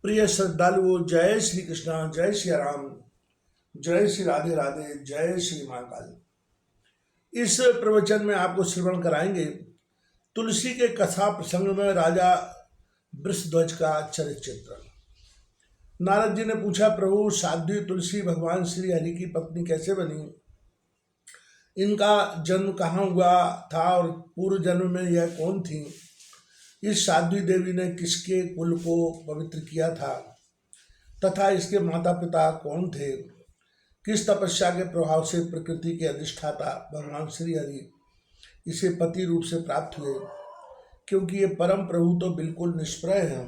प्रिय श्रद्धालुओं, जय श्री कृष्णा, जय श्री राम, जय श्री राधे राधे, जय श्री महाकाल। इस प्रवचन में आपको श्रवण कराएंगे तुलसी के कथा प्रसंग में राजा वृषध्वज का चरित्र चित्रण। नारद जी ने पूछा, प्रभु साध्वी तुलसी भगवान श्री हरि की पत्नी कैसे बनी? इनका जन्म कहाँ हुआ था और पूर्व जन्म में यह कौन थी? इस साध्वी देवी ने किसके कुल को पवित्र किया था तथा इसके माता पिता कौन थे? किस तपस्या के प्रभाव से प्रकृति के अधिष्ठाता भगवान श्री हरि इसे पति रूप से प्राप्त हुए, क्योंकि ये परम प्रभु तो बिल्कुल निष्प्रय हैं।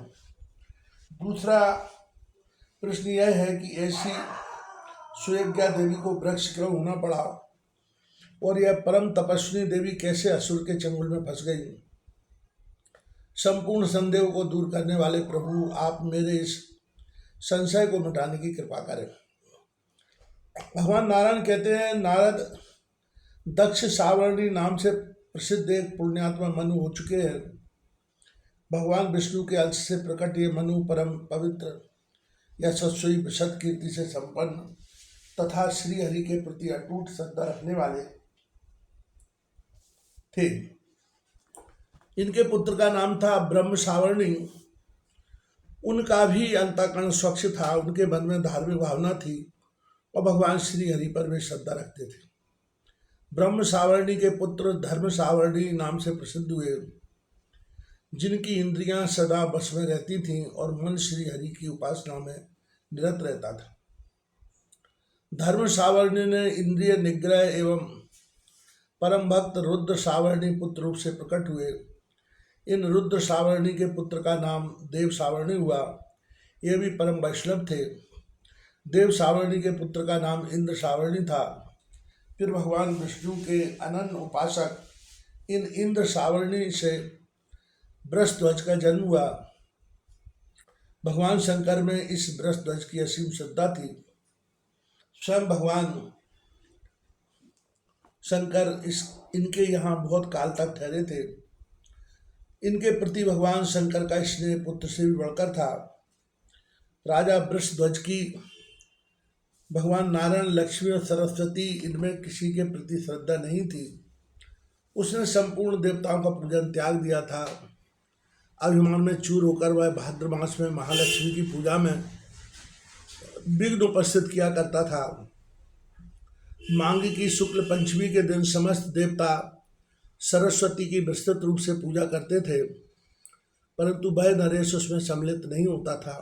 दूसरा प्रश्न यह है कि ऐसी सुयज्ञा देवी को वृक्ष क्यों होना पड़ा और यह परम तपस्विनी देवी कैसे असुर के चंगुल में फंस गई? संपूर्ण संदेह को दूर करने वाले प्रभु, आप मेरे इस संशय को मिटाने की कृपा करें। भगवान नारायण कहते हैं, नारद दक्ष सावर्णी नाम से प्रसिद्ध एक पुण्यात्मा मनु हो चुके हैं। भगवान विष्णु के अंश से प्रकट ये मनु परम पवित्र यशस्वी विशद कीर्ति से संपन्न तथा श्री हरि के प्रति अटूट श्रद्धा रखने वाले थे। इनके पुत्र का नाम था ब्रह्म सावर्णी। उनका भी अंतःकरण स्वच्छ था, उनके मन में धार्मिक भावना थी और भगवान श्री हरि पर वे श्रद्धा रखते थे। ब्रह्म सावर्णी के पुत्र धर्म सावर्णी नाम से प्रसिद्ध हुए, जिनकी इंद्रियां सदा बस में रहती थीं और मन श्री हरि की उपासना में निरत रहता था। धर्म सावर्णी ने इंद्रिय निग्रह एवं परम भक्त रुद्र सावर्णी पुत्र रूप से प्रकट हुए। इन रुद्र सावर्णी के पुत्र का नाम देव सावर्णी हुआ। ये भी परम वैष्णव थे। देव सावर्णी के पुत्र का नाम इंद्र सावर्णी था। फिर भगवान विष्णु के अनन्य उपासक इन इंद्र सावर्णी से वृषध्वज का जन्म हुआ। भगवान शंकर में इस वृषध्वज की असीम श्रद्धा थी। स्वयं भगवान शंकर इनके यहाँ बहुत काल तक ठहरे थे। इनके प्रति भगवान शंकर का स्नेह पुत्र से भी बढ़कर था। राजा वृषध्वज की भगवान नारायण, लक्ष्मी और सरस्वती इनमें किसी के प्रति श्रद्धा नहीं थी। उसने संपूर्ण देवताओं का पूजन त्याग दिया था। अभिमान में चूर होकर वह भाद्र मास में महालक्ष्मी की पूजा में विघ्न उपस्थित किया करता था। मांगी की शुक्ल पंचमी के दिन समस्त देवता सरस्वती की विस्तृत रूप से पूजा करते थे, परंतु वह नरेश उसमें सम्मिलित नहीं होता था।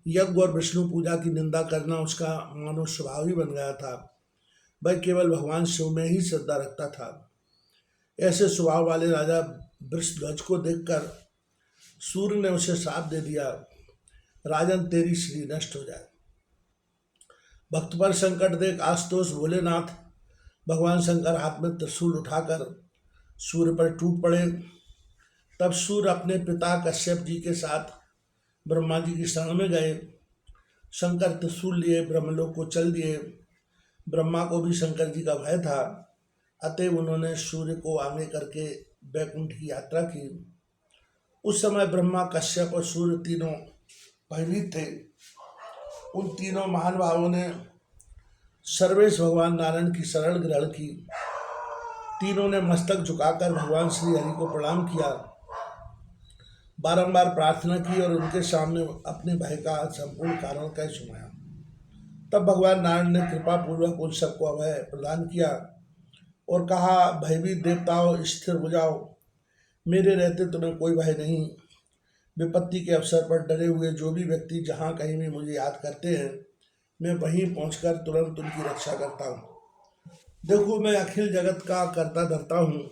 यज्ञ और विष्णु पूजा की निंदा करना उसका मानव स्वभाव ही बन गया था। वह केवल भगवान शिव में ही श्रद्धा रखता था। ऐसे स्वभाव वाले राजा वृषध्वज को देखकर सूर्य ने उसे श्राप दे दिया, राजन तेरी श्री नष्ट हो जाए। भक्त पर संकट देख आशुतोष भोलेनाथ भगवान शंकर हाथ में त्रिशूल उठाकर सूर्य पर टूट पड़े। तब सूर्य अपने पिता कश्यप जी के साथ ब्रह्मा जी की शरण में गए। शंकर त्रिशूल लिए ब्रह्मलोक को चल दिए। ब्रह्मा को भी शंकर जी का भय था, अतएव उन्होंने सूर्य को आगे करके वैकुंठ की यात्रा की। उस समय ब्रह्मा, कश्यप और सूर्य तीनों भयभीत थे। उन तीनों महान भावों ने सर्वेश भगवान नारायण की शरण ग्रहण की। तीनों ने मस्तक झुकाकर भगवान श्री हरि को प्रणाम किया, बारंबार प्रार्थना की और उनके सामने अपने भय का संपूर्ण कारण कह सुनाया। तब भगवान नारायण ने कृपा पूर्वक उन सबको अभय प्रदान किया और कहा, भयभीत देवताओं, स्थिर हो जाओ। मेरे रहते तुम्हें कोई भय नहीं। विपत्ति के अवसर पर डरे हुए जो भी व्यक्ति जहाँ कहीं भी मुझे याद करते हैं, मैं वहीं पहुंचकर तुरंत उनकी रक्षा करता हूँ। देखो, मैं अखिल जगत का कर्ता धर्ता हूँ।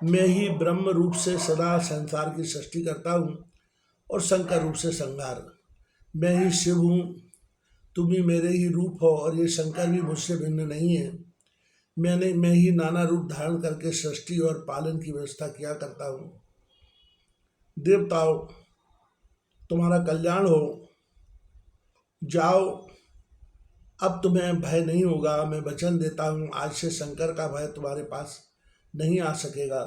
मैं ही ब्रह्म रूप से सदा संसार की सृष्टि करता हूँ और शंकर रूप से संहार। मैं ही शिव हूँ, तुम ही मेरे ही रूप हो और ये शंकर भी मुझसे भिन्न नहीं है। मैं ही नाना रूप धारण करके सृष्टि और पालन की व्यवस्था किया करता हूँ। देवताओं, तुम्हारा कल्याण हो। जाओ, अब तुम्हें भय नहीं होगा। मैं वचन देता हूँ, आज से शंकर का भय तुम्हारे पास नहीं आ सकेगा।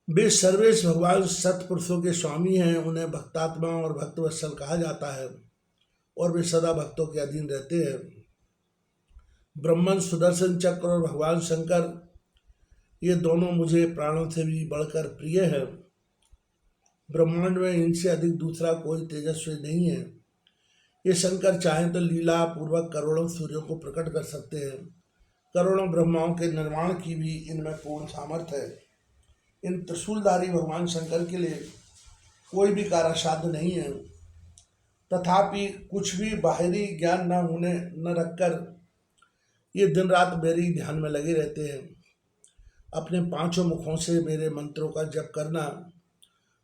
वे सर्वेश भगवान सत्पुरुषों के स्वामी हैं। उन्हें भक्तात्मा और भक्तवत्सल कहा जाता है और वे सदा भक्तों के अधीन रहते हैं। ब्रह्मन, सुदर्शन चक्र और भगवान शंकर, ये दोनों मुझे प्राणों से भी बढ़कर प्रिय है। ब्रह्मांड में इनसे अधिक दूसरा कोई तेजस्वी नहीं है। ये शंकर चाहें तो लीला पूर्वक करोड़ों सूर्यों को प्रकट कर सकते हैं। करोड़ों ब्रह्माओं के निर्माण की भी इनमें पूर्ण सामर्थ्य है। इन त्रिशूलधारी भगवान शंकर के लिए कोई भी कार्य नहीं है। तथापि कुछ भी बाहरी ज्ञान न रखकर ये दिन रात मेरी ध्यान में लगे रहते हैं। अपने पांचों मुखों से मेरे मंत्रों का जप करना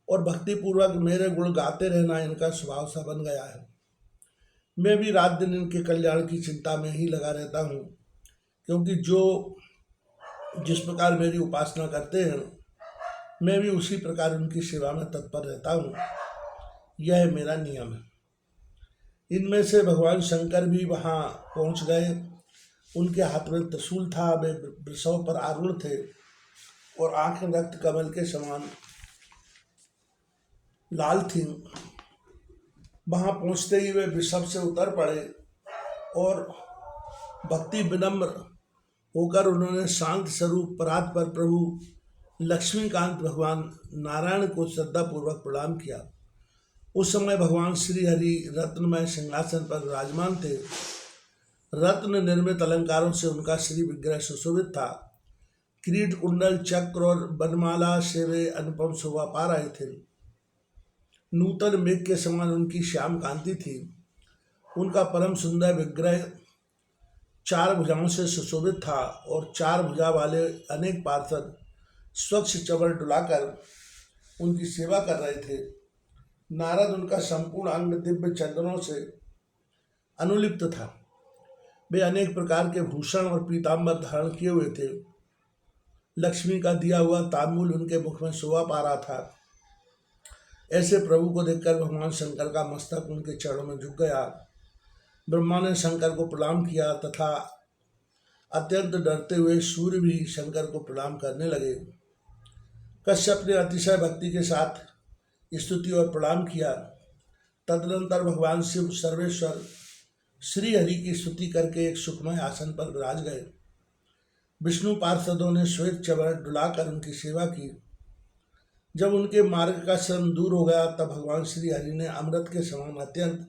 और भक्तिपूर्वक मेरे गुण गाते रहना इनका स्वभाव सा बन गया है। मैं भी रात दिन इनके कल्याण की चिंता में ही लगा रहता हूँ, क्योंकि जिस प्रकार मेरी उपासना करते हैं मैं भी उसी प्रकार उनकी सेवा में तत्पर रहता हूँ। यह मेरा नियम है। इनमें से भगवान शंकर भी वहाँ पहुँच गए। उनके हाथ में त्रिशूल था। वे वृषभ पर आरूढ़ थे और आंखें रक्त कमल के समान लाल थीं। वहां पहुंचते ही वे वृषभ से उतर पड़े और भक्ति विनम्र होकर उन्होंने शांत स्वरूप परात्पर प्रभु लक्ष्मीकांत भगवान नारायण को श्रद्धापूर्वक प्रणाम किया। उस समय भगवान श्री हरि रत्नमय सिंहासन पर विराजमान थे। रत्न निर्मित अलंकारों से उनका श्री विग्रह सुशोभित था। किरीट, कुंडल, चक्र और बनमाला से वे अनुपम शोभा पा रहे थे। नूतन मेघ के समान उनकी श्याम कांति थी। उनका परम सुंदर विग्रह चार भुजाओं से सुशोभित था और चार भुजा वाले अनेक पार्षद स्वच्छ चवल डुलाकर उनकी सेवा कर रहे थे। नारद उनका संपूर्ण अंग दिव्य चंदनों से अनुलिप्त था। वे अनेक प्रकार के भूषण और पीताम्बर धारण किए हुए थे। लक्ष्मी का दिया हुआ तांबूल उनके मुख में शोभा पा रहा था। ऐसे प्रभु को देखकर भगवान शंकर का मस्तक उनके चरणों में झुक गया। ब्रह्मा ने शंकर को प्रणाम किया तथा अत्यंत डरते हुए सूर्य भी शंकर को प्रणाम करने लगे। कश्यप ने अतिशय भक्ति के साथ स्तुति और प्रणाम किया। तदनंतर भगवान शिव सर्वेश्वर श्री हरि की स्तुति करके एक सुखमय आसन पर विराज गए। विष्णु पार्षदों ने श्वेत चवल डुलाकर उनकी सेवा की। जब उनके मार्ग का श्रम दूर हो गया तब भगवान श्री हरि ने अमृत के समान अत्यंत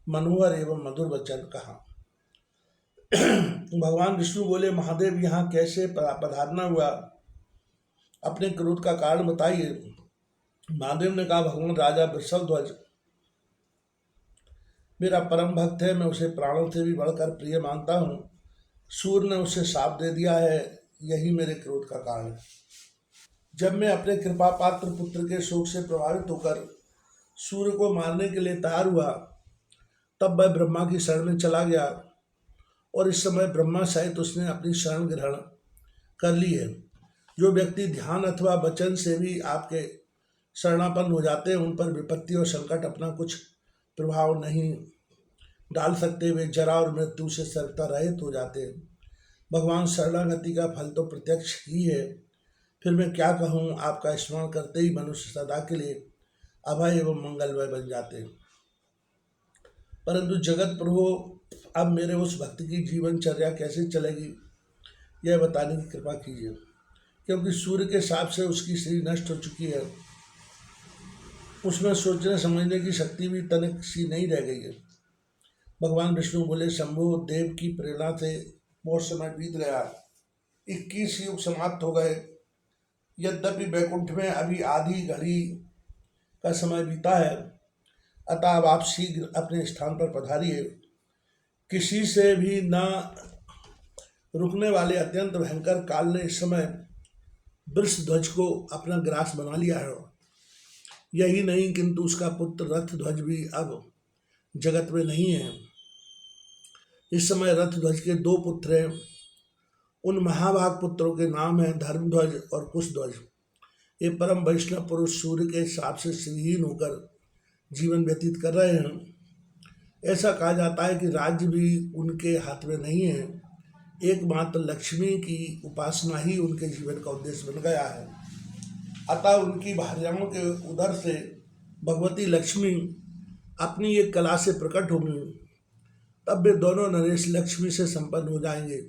मनोहर एवं मधुर वचन कहा। भगवान विष्णु बोले, महादेव यहाँ कैसे पधारना हुआ? अपने क्रोध का कारण बताइए। महादेव ने कहा, भगवान राजा वृषभध्वज मेरा परम भक्त है। मैं उसे प्राणों से भी बढ़कर प्रिय मानता हूँ। सूर्य ने उसे शाप दे दिया है, यही मेरे क्रोध का कारण है। जब मैं अपने कृपा पात्र पुत्र के शोक से प्रभावित होकर सूर्य को मारने के लिए तैयार हुआ तब वह ब्रह्मा की शरण में चला गया और इस समय ब्रह्मा सहित उसने अपनी शरण ग्रहण कर ली है। जो व्यक्ति ध्यान अथवा वचन से भी आपके शरणापन्न हो जाते हैं उन पर विपत्ति और संकट अपना कुछ प्रभाव नहीं डाल सकते। वे जरा और मृत्यु से सर्वथा रहित हो जाते हैं। भगवान शरणागति का फल तो प्रत्यक्ष ही है। फिर मैं क्या कहूँ, आपका स्मरण करते ही मनुष्य सदा के लिए अभय एवं मंगलमय बन जाते हैं। परंतु जगत प्रभु, अब मेरे उस भक्त की जीवनचर्या कैसे चलेगी यह बताने की कृपा कीजिए, क्योंकि सूर्य के शाप से उसकी शरीर नष्ट हो चुकी है। उसमें सोचने समझने की शक्ति भी तनिक सी नहीं रह गई है। भगवान विष्णु बोले, शंभु देव की प्रेरणा से बहुत समय बीत गया, 21 युग समाप्त हो गए। यद्यपि वैकुंठ में अभी आधी घड़ी का समय बीता है, अतः अब आप शीघ्र अपने स्थान पर पधारिए। किसी से भी न रुकने वाले अत्यंत भयंकर काल ने इस समय वृषध्वज को अपना ग्रास बना लिया है। यही नहीं किंतु उसका पुत्र रथध्वज भी अब जगत में नहीं है। इस समय रथध्वज के 2 पुत्र हैं। उन महाभाग पुत्रों के नाम हैं धर्मध्वज और कुशध्वज। ये परम वैष्णव पुरुष सूर्य के शाप से श्रीहीन होकर जीवन व्यतीत कर रहे हैं। ऐसा कहा जाता है कि राज्य भी उनके हाथ में नहीं है। एकमात्र लक्ष्मी की उपासना ही उनके जीवन का उद्देश्य बन गया है। अतः उनकी भार्याओं के उधर से भगवती लक्ष्मी अपनी एक कला से प्रकट होंगी, तब वे दोनों नरेश लक्ष्मी से संपन्न हो जाएंगे।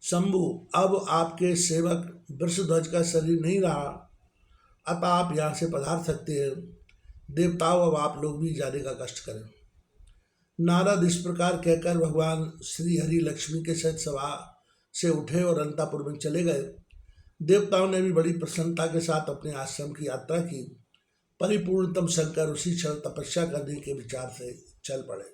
शंभु, अब आपके सेवक वृषध्वज का शरीर नहीं रहा, अतः आप यहाँ से पधार सकते हैं। देवताओं, अब आप लोग भी जाने का कष्ट करें। नारद इस प्रकार कहकर भगवान श्री हरि लक्ष्मी के सहित सभा से उठे और अंतापुर में चले गए। देवताओं ने भी बड़ी प्रसन्नता के साथ अपने आश्रम की यात्रा की। परिपूर्णतम शंकर उसी क्षण तपस्या करने के विचार से चल पड़े।